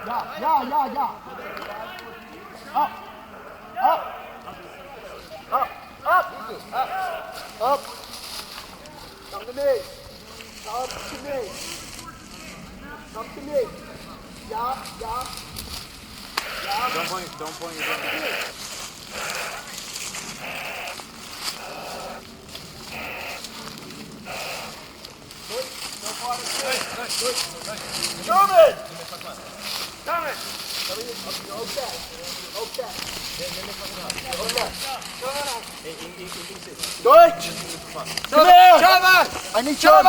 Yeah. Up. Come to me. Yeah. Don't point your gun. Good. Come here. I need John.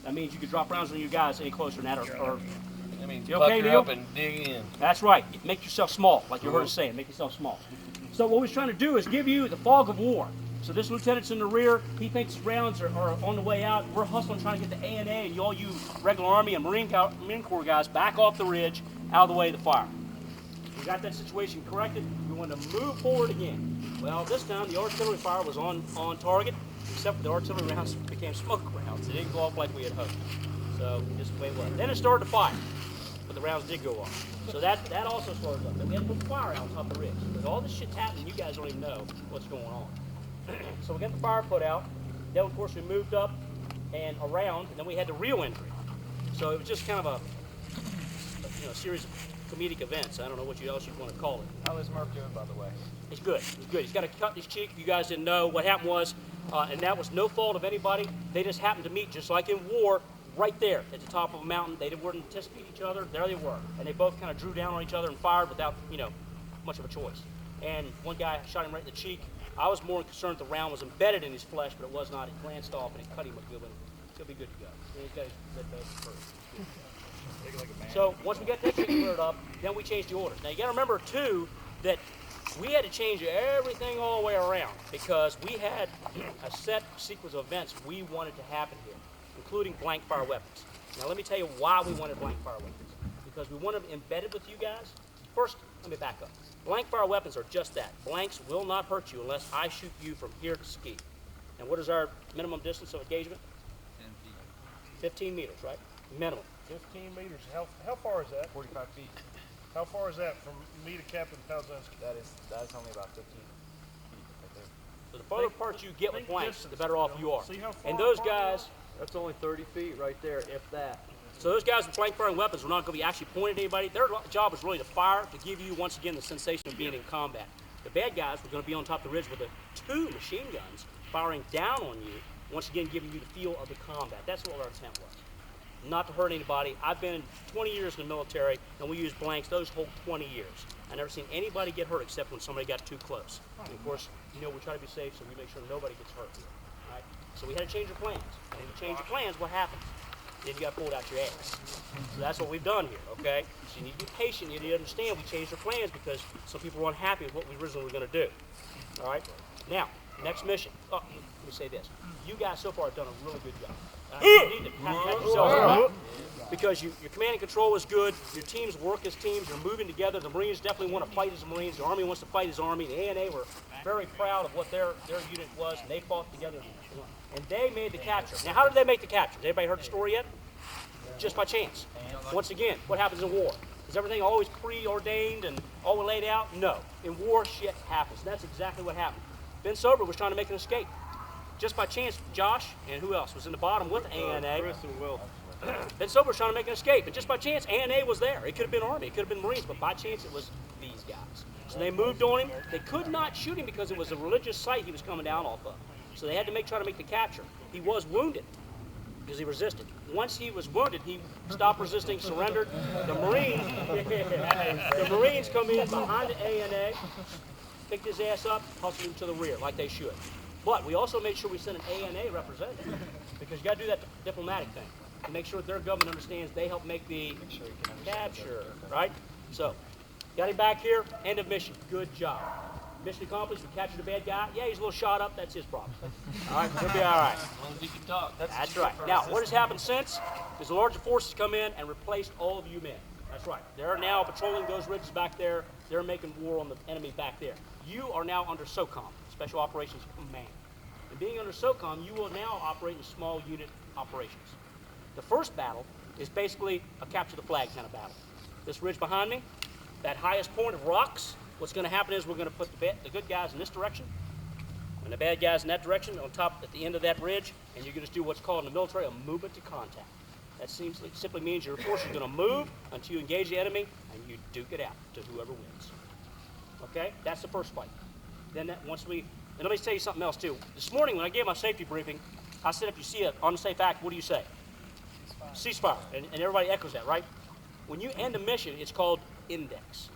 That means you can drop rounds on you guys any closer than that, or I mean, you okay, Neil? up and dig in. That's right. Make yourself small, like you heard us saying. Make yourself small. So what we're trying to do is give you the fog of war. So this lieutenant's in the rear. He thinks rounds are on the way out. We're hustling trying to get the A&A, and all you regular Army and Marine Corps guys back off the ridge, out of the way of the fire. We got that situation corrected. We want to move forward again. Well, this time the artillery fire was on target, except for the artillery rounds became smoke rounds. They didn't go off like we had hoped. So just the way it was. Then it started to fire, but the rounds did go off. So that also started up. Then we had to put fire out on top of the ridge. But all this shit's happening, you guys don't even know what's going on. So we got the fire put out. Then of course we moved up and around, and then we had the real entry. So it was just kind of a series of comedic events. I don't know what else you'd want to call it. How is Murph doing, by the way? He's good. He's good. He's got a cut in his cheek. You guys didn't know. What happened was, and that was no fault of anybody, they just happened to meet, just like in war, right there at the top of a mountain. They weren't anticipating each other. There they were. And they both kind of drew down on each other and fired without, much of a choice. And one guy shot him right in the cheek. I was more concerned the round was embedded in his flesh, but it was not. It glanced off and it cut him a good one. He'll be good to go. He's got his red bag first. So once we got that shit cleared up, then we changed the orders. Now you got to remember too that we had to change everything all the way around because we had a set sequence of events we wanted to happen here, including blank fire weapons. Now let me tell you why we wanted blank fire weapons. Because we want them embedded with you guys. First, let me back up. Blank fire weapons are just that. Blanks will not hurt you unless I shoot you from here to ski. And what is our minimum distance of engagement? 10 feet. 15 meters, right? Minimum. 15 meters. How far is that? 45 feet. How far is that from me to Captain Palzinski? That's only about 15 feet right there. So the further apart you get with blanks, distance, the better off you are. See how far And those apart they guys, That's only 30 feet right there, if that. so those guys with blank firing weapons were not going to be actually pointed at anybody. Their job was really to fire, to give you, once again, the sensation of being in combat. The bad guys were going to be on top of the ridge with the 2 machine guns firing down on you, once again giving you the feel of the combat. That's what our intent was. Not to hurt anybody. I've been 20 years in the military, and we use blanks those whole 20 years. I've never seen anybody get hurt except when somebody got too close. And of course, we try to be safe, so we make sure nobody gets hurt here. All right? So we had to change our plans. And when you change your plans, what happens? Then you got pulled out your ass. So that's what we've done here, okay? So you need to be patient. You need to understand we changed our plans because some people were unhappy with what we originally were going to do. All right? Now, next mission. Oh, let me say this. You guys so far have done a really good job. You need to pat yourselves up because your command and control is good. Your teams work as teams. You're moving together. The Marines definitely want to fight as Marines. The Army wants to fight as Army. The A&A were very proud of what their unit was, and they fought together. And they made the capture. Now, how did they make the capture? Has anybody heard the story yet? Just by chance. Once again, what happens in war? Is everything always preordained and all laid out? No. In war, shit happens. That's exactly what happened. Ben Sober was trying to make an escape. Just by chance, Josh, and who else, was in the bottom with A&A. Chris and Will. Ben Sober was trying to make an escape, and just by chance, A&A was there. It could have been Army, it could have been Marines, but by chance, it was these guys. So they moved on him. They could not shoot him because it was a religious site he was coming down off of. So they had to try to make the capture. He was wounded because he resisted. Once he was wounded, he stopped resisting, surrendered. The Marines come in behind the A&A, picked his ass up, hustled him to the rear like they should. But we also made sure we sent an ANA representative because you got to do that diplomatic thing to make sure that their government understands they help make the capture, right? So, got him back here, end of mission. Good job. Mission accomplished, we captured a bad guy. Yeah, he's a little shot up, that's his problem. All right, he'll be all right. As long as he can talk. That's right. Now, what has happened since is the larger forces come in and replaced all of you men. That's right. They're now patrolling those ridges back there. They're making war on the enemy back there. You are now under SOCOM, Special Operations Command. And being under SOCOM, you will now operate in small unit operations. The first battle is basically a capture the flag kind of battle. This ridge behind me, that highest point of rocks, what's going to happen is we're going to put the good guys in this direction and the bad guys in that direction on top at the end of that ridge, and you're going to do what's called in the military a movement to contact. That simply means your force is going to move until you engage the enemy and you duke it out to whoever wins. Okay? That's the first fight. Then and let me tell you something else too. This morning when I gave my safety briefing, I said if you see an unsafe act, what do you say? Ceasefire. And everybody echoes that, right? When you end a mission, it's called index.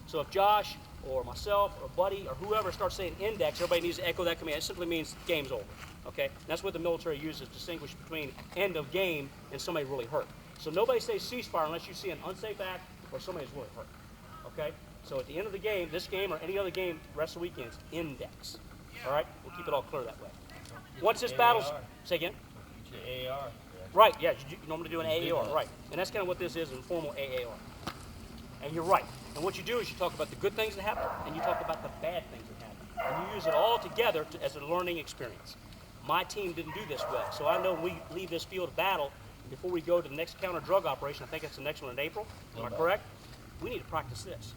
So if Josh or myself or Buddy or whoever starts saying index, everybody needs to echo that command. It simply means game's over. Okay? And that's what the military uses to distinguish between end of game and somebody really hurt. So nobody says ceasefire unless you see an unsafe act or somebody's really hurt. Okay? So at the end of the game, this game or any other game, rest of the weekends, index. All right? We'll keep it all clear that way. Once this battle's... Say again? Your AR. Right, yeah, you normally do an AAR, right. And that's kind of what this is, an informal AAR. And you're right. And what you do is you talk about the good things that happen, and you talk about the bad things that happen. And you use it all together as a learning experience. My team didn't do this well, so I know when we leave this field of battle, before we go to the next counter-drug operation, I think it's the next one in April, am I correct? We need to practice this.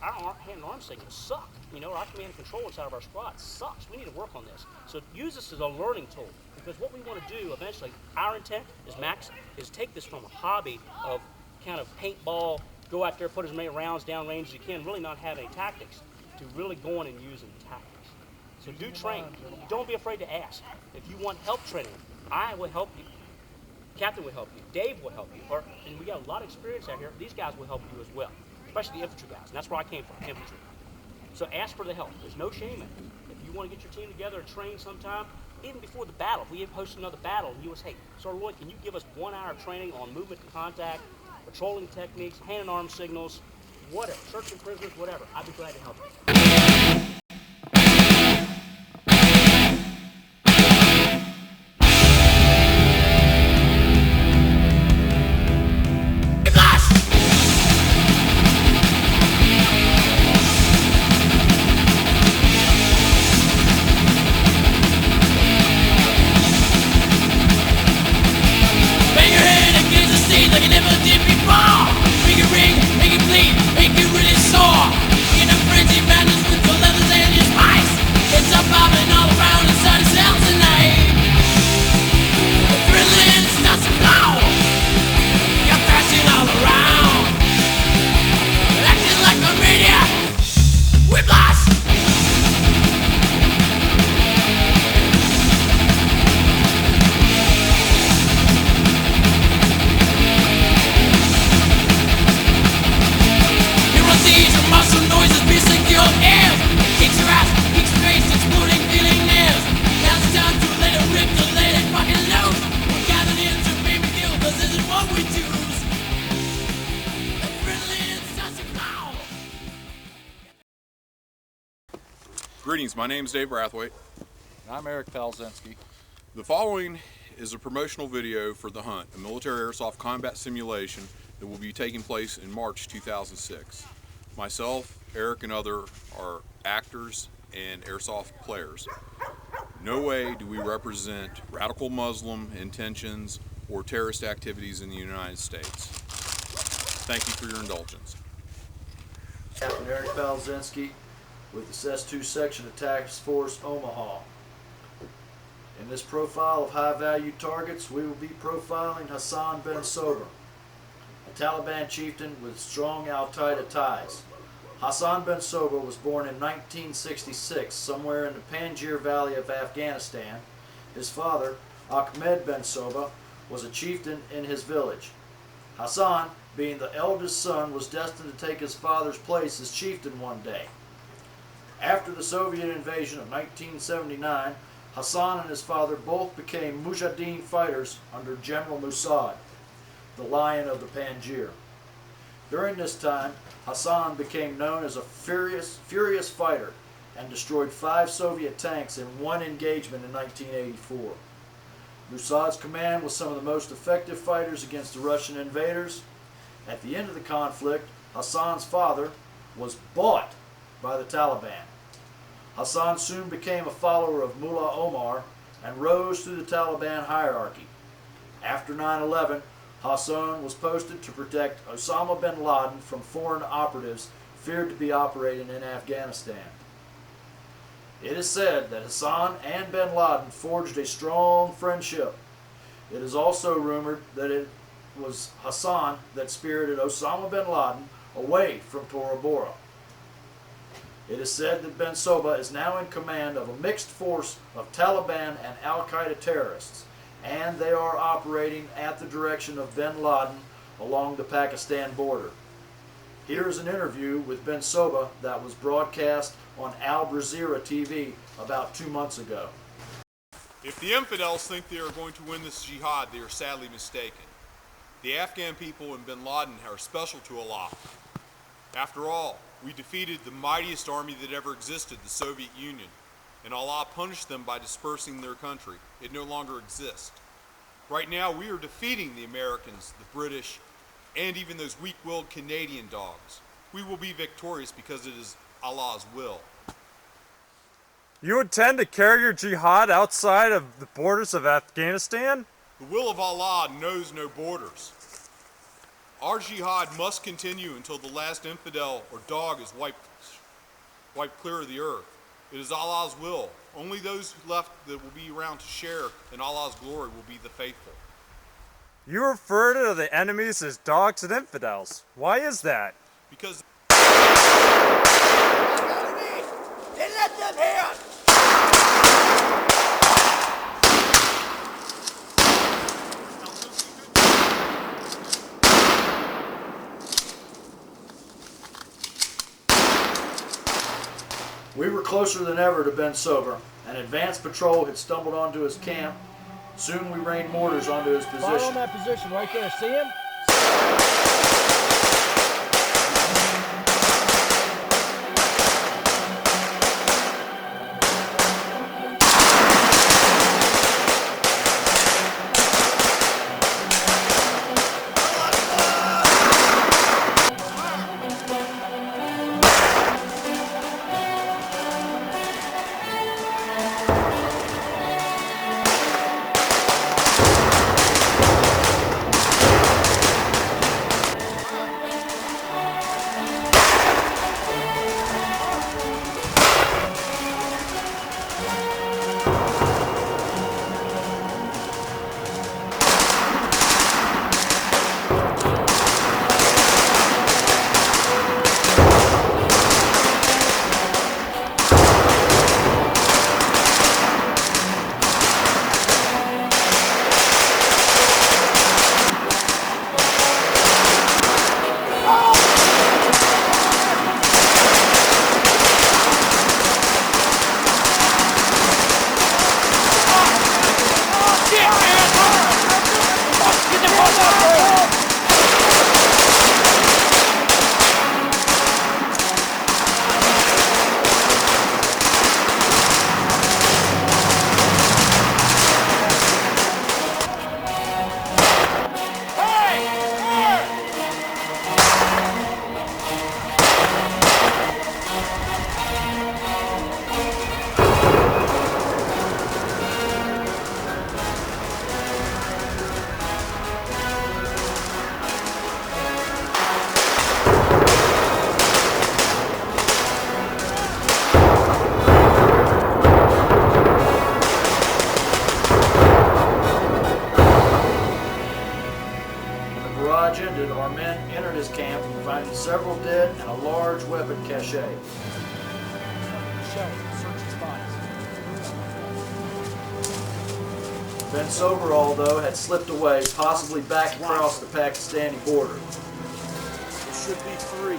Our hand and arm signals suck. You know, our command and control inside of our squad sucks. We need to work on this. So use this as a learning tool, because what we want to do eventually, our intent is is take this from a hobby of kind of paintball, go out there, put as many rounds down range as you can, really not have any tactics, to really going and using tactics. So do train. Don't be afraid to ask. If you want help training, I will help you. Captain will help you. Dave will help you. And we got a lot of experience out here. These guys will help you as well, especially the infantry guys. And that's where I came from, infantry. So ask for the help. There's no shame in it. If you want to get your team together and train sometime, even before the battle, if we host another battle, and you was, hey, Sergeant Lloyd, can you give us 1 hour of training on movement to contact, patrolling techniques, hand and arm signals, whatever, searching prisoners, whatever. I'd be glad to help you. Greetings, my name is Dave Brathwaite. I'm Eric Palczynski. The following is a promotional video for The Hunt, a military airsoft combat simulation that will be taking place in March 2006. Myself, Eric, and other are actors and airsoft players. No way do we represent radical Muslim intentions or terrorist activities in the United States. Thank you for your indulgence. Captain Eric Palczynski with the SES-2 Section of Task Force Omaha. In this profile of high-value targets, we will be profiling Hassan bin Sober, a Taliban chieftain with strong Al-Qaeda ties. Hassan bin Sober was born in 1966 somewhere in the Panjshir Valley of Afghanistan. His father, Ahmed bin Soba, was a chieftain in his village. Hassan, being the eldest son, was destined to take his father's place as chieftain one day. After the Soviet invasion of 1979, Hassan and his father both became Mujahideen fighters under General Mossad, the Lion of the Panjir. During this time, Hassan became known as a furious fighter and destroyed 5 Soviet tanks in one engagement in 1984. Mossad's command was some of the most effective fighters against the Russian invaders. At the end of the conflict, Hassan's father was bought by the Taliban. Hassan soon became a follower of Mullah Omar and rose through the Taliban hierarchy. After 9/11, Hassan was posted to protect Osama bin Laden from foreign operatives feared to be operating in Afghanistan. It is said that Hassan and bin Laden forged a strong friendship. It is also rumored that it was Hassan that spirited Osama bin Laden away from Tora Bora. It is said that Ben Soba is now in command of a mixed force of Taliban and Al-Qaeda terrorists, and they are operating at the direction of bin Laden along the Pakistan border. Here is an interview with Ben Soba that was broadcast on Al Jazeera TV about 2 months ago. If the infidels think they are going to win this jihad, they are sadly mistaken. The Afghan people and bin Laden are special to Allah. After all, we defeated the mightiest army that ever existed, the Soviet Union, and Allah punished them by dispersing their country. It no longer exists. Right now, we are defeating the Americans, the British, and even those weak-willed Canadian dogs. We will be victorious because it is Allah's will. You intend to carry your jihad outside of the borders of Afghanistan? The will of Allah knows no borders. Our jihad must continue until the last infidel or dog is wiped clear of the earth. It is Allah's will. Only those left that will be around to share in Allah's glory will be the faithful. You refer to the enemies as dogs and infidels. Why is that? Because Then let them hear! We were closer than ever to Ben Sober. An advanced patrol had stumbled onto his camp. Soon we rained mortars onto his Follow position. that position right there. See him? Ended, our men entered his camp, finding several dead and a large weapon cache. Ben Soberall, though, had slipped away, possibly back across the Pakistani border. There should be 3.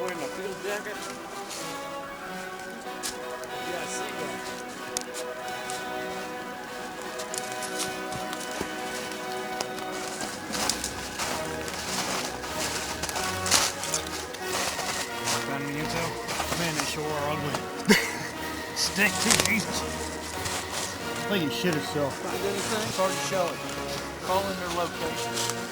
wearing a field jacket? Yeah, I see that. Found any intel? Man, they sure are ugly. Stick to Jesus. I think he shit himself. Find anything? It's hard to show it. Call in their location.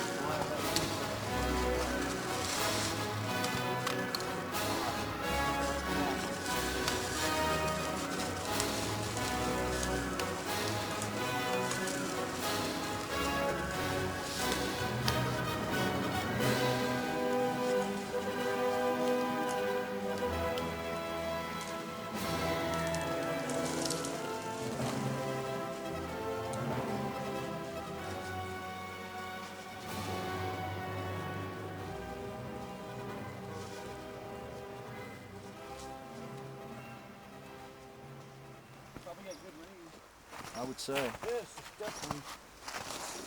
I would say. Yes, it's definitely.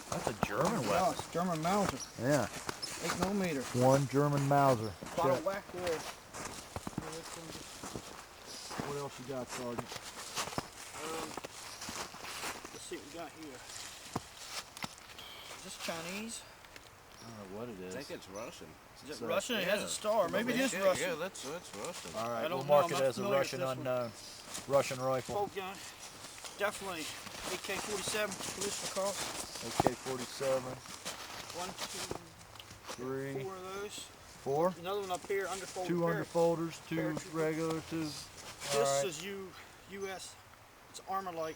That's a German Oh, weapon. it's German Mauser. Yeah. 8mm. One German Mauser. Bottle whack wood. What else you got, Sergeant? Let's see what we got here. Is this Chinese? I don't know what it I is. think it's Russian. Is it Russian? It has yeah. a star. Maybe it is Yeah, Russian. yeah, that's Russian. All I right, don't we'll know, mark I'm it not as a familiar with Russian this one. unknown. Russian rifle. Bolt gun. Definitely AK-47 ballistic cross. AK-47. 1, 2, 3, 4 of those. 4. Another one up here, underfolded. 2 underfolders, 2 Paratrooper. regular, 2. This Alright. is U.S. It's Armalite.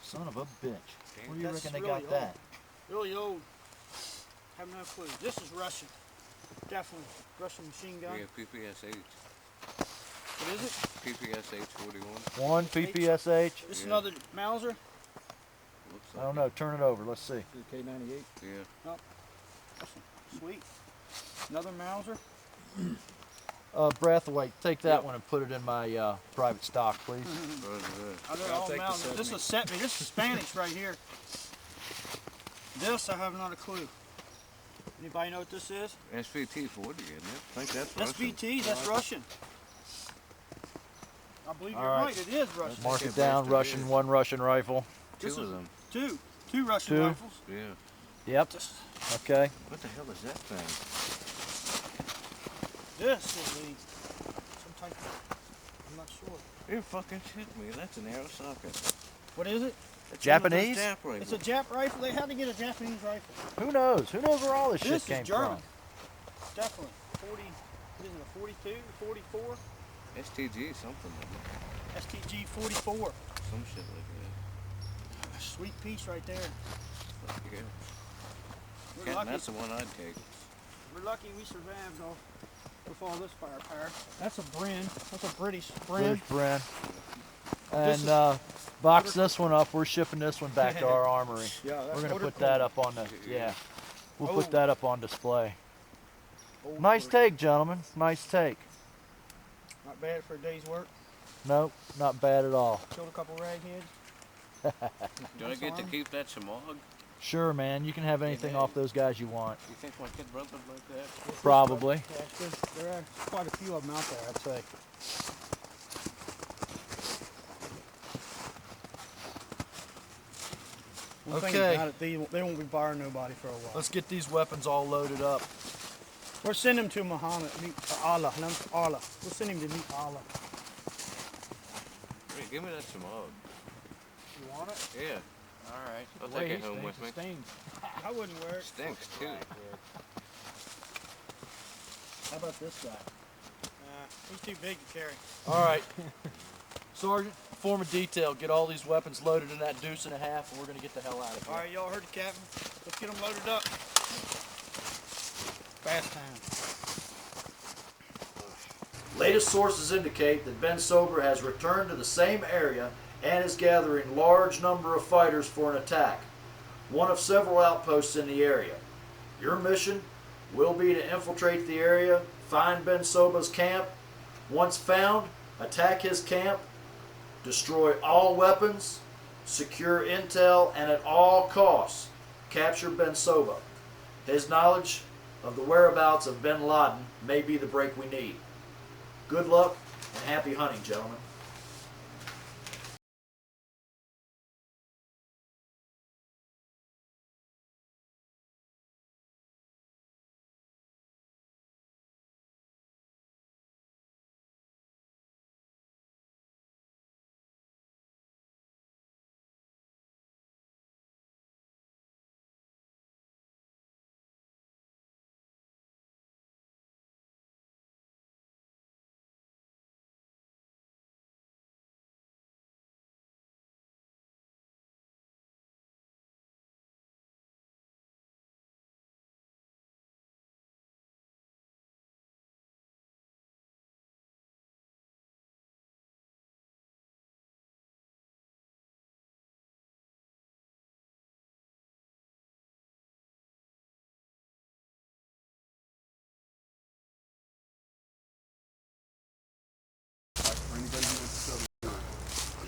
Son of a bitch. Where do you That's reckon they really got that? Really old. Have no clue. This is Russian. Definitely Russian machine gun. Yeah, PPSH. What is it? PPSH 41. 1 PPSH. This is Yeah. another Mauser. Looks I like don't know. Turn it over. Let's see. K98. Yeah. Sweet. Another Mauser. Brathwaite, take that one and put it in my private stock, please. They're all Mauser. This is Setme. This is Spanish right here. This I have not a clue. Anybody know what this is? SVT 40, isn't it? I think that's Russian. SVT. That's Russian. I believe you're All right. right. It is Russian. Mark it it down. best it Russian, is. 1 Russian rifle. Two This of is them. Two Russian 2. rifles. Yeah. Yep. This, Okay. What the hell is that thing? this is some type of. I'm not sure. You're fucking shitting me. That's an arrow socket. What is it? That's Japanese? Jap rifle. It's a Jap rifle. They had to get a Japanese rifle. Who knows? Who knows where all this, This shit came is German. from? Definitely. 40. What is it? A 42? 44? STG something like that. STG 44. Some shit like A sweet piece right there. that. Yeah. We're Captain, lucky. that's the one I'd take. We're lucky we survived off with all this firepower. That's a Bren. That's a British Bren. British brand. This And box this one up. We're shipping this one back to our armory. Yeah, that's We're gonna order put that code. up on the We'll Oh. put that up on display. Old Nice order. take, gentlemen. Nice take. Not bad for a day's work. Nope, not bad at all. Killed a couple ragheads. Do I get to keep that Shamog? Sure, man. You can have anything off those guys you want. You think my kid runs them like that? Probably. Yeah, it's good. There are quite a few of them out there, I'd say. One thing Okay. about it, they won't be firing nobody for a while. Let's get these weapons all loaded up. We'll send him to Muhammad, meet Allah. Allah. We'll send him to meet Allah. Hey, give me that Shamog. You want it? Yeah. Alright. I'll take it home with me. I wouldn't wear it. Stinks too. How about this guy? He's too big to carry. All right. Sergeant, form a detail. Get all these weapons loaded in that deuce and a half, and we're going to get the hell out of here. All right, y'all heard the captain. Let's get them loaded up. Fast time. Latest sources indicate that Ben Sober has returned to the same area and is gathering large number of fighters for an attack, one of several outposts in the area. Your mission will be to infiltrate the area, find Ben Soba's camp. Once found, attack his camp, destroy all weapons, secure intel, and at all costs, capture Ben Soba. His knowledge of the whereabouts of bin Laden may be the break we need. Good luck and happy hunting, gentlemen. For anybody who wants to sub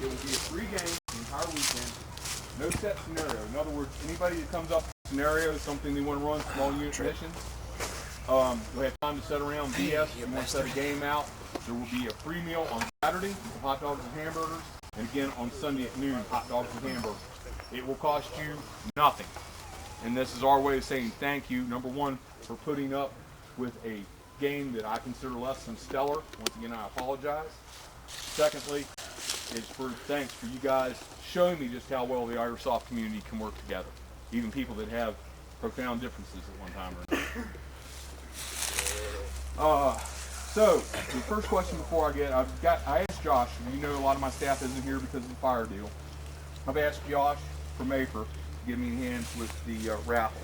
it will be a free game the entire weekend. No set scenario. In other words, anybody that comes up with a scenario, something they want to run, small unit missions, we have time to set around BS. We want to set a game out. There will be a free meal on Saturday with hot dogs and hamburgers, and again on Sunday at noon, hot dogs and hamburgers. It will cost you nothing. And this is our way of saying thank you, number one, for putting up with a game that I consider less than stellar. Once again, I apologize. Secondly, is for thanks for you guys showing me just how well the Airsoft community can work together. Even people that have profound differences at one time or another. So the first question before I asked Josh, you know a lot of my staff isn't here because of the fire deal. I've asked Josh from Maper to give me a hand with the raffle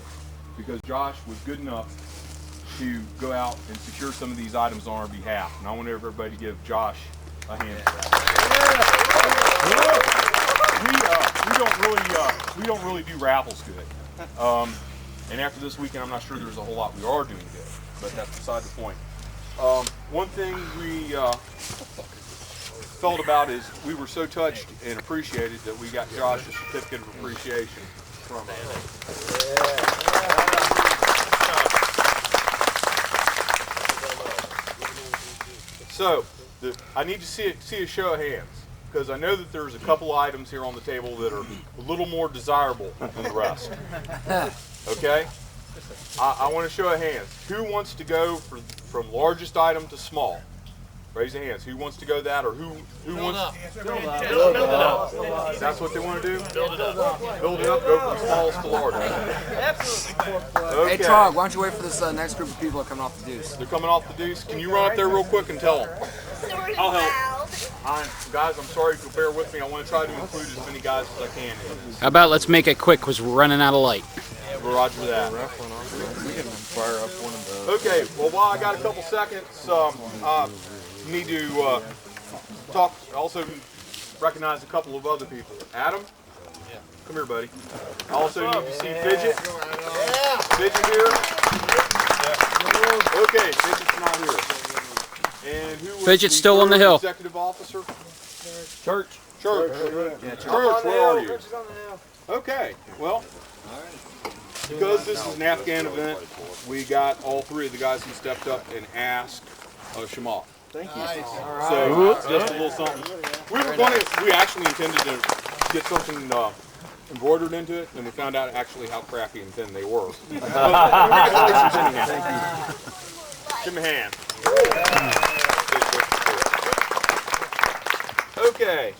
because Josh was good enough to go out and secure some of these items on our behalf. And I want everybody to give Josh a hand for that. We don't really do raffles good. And after this weekend, I'm not sure there's a whole lot we are doing good, but that's beside the point. One thing we felt about is we were so touched and appreciated that we got Josh a certificate of appreciation from So I need to see a show of hands because I know that there's a couple items here on the table that are a little more desirable than the rest. Okay? I want to show of hands. Who wants to go from largest item to small? Raise your hands. Who wants to go that, or who wants? Build up. That's what they want to do. Build it up. Build it up. Go from smallest to largest. Absolutely. Okay. Hey, Trog, why don't you wait for this next group of people that are coming off the deuce? They're coming off the deuce. Can you run up there real quick and tell them? I'll help. Guys, I'm sorry if you'll bear with me. I want to try to include as many guys as I can in this. How about let's make it quick because we're running out of light. Roger that. Okay, well, while I got a couple seconds, need to talk, also recognize a couple of other people. Adam? Yeah. Come here, buddy. I also need to see Fidget. Yeah. Fidget here? Yeah. Okay, Fidget's not here. And who was Fidget's still on the hill. Executive officer? Church. Yeah, Church, where are you? Okay, well, because this is an Afghan event, we got all three of the guys who stepped up and asked a Shema. Thank you. Nice. So just a little something. We actually intended to get something embroidered into it, and we found out actually how crappy and thin they were. Give me a hand. Okay.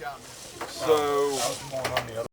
So.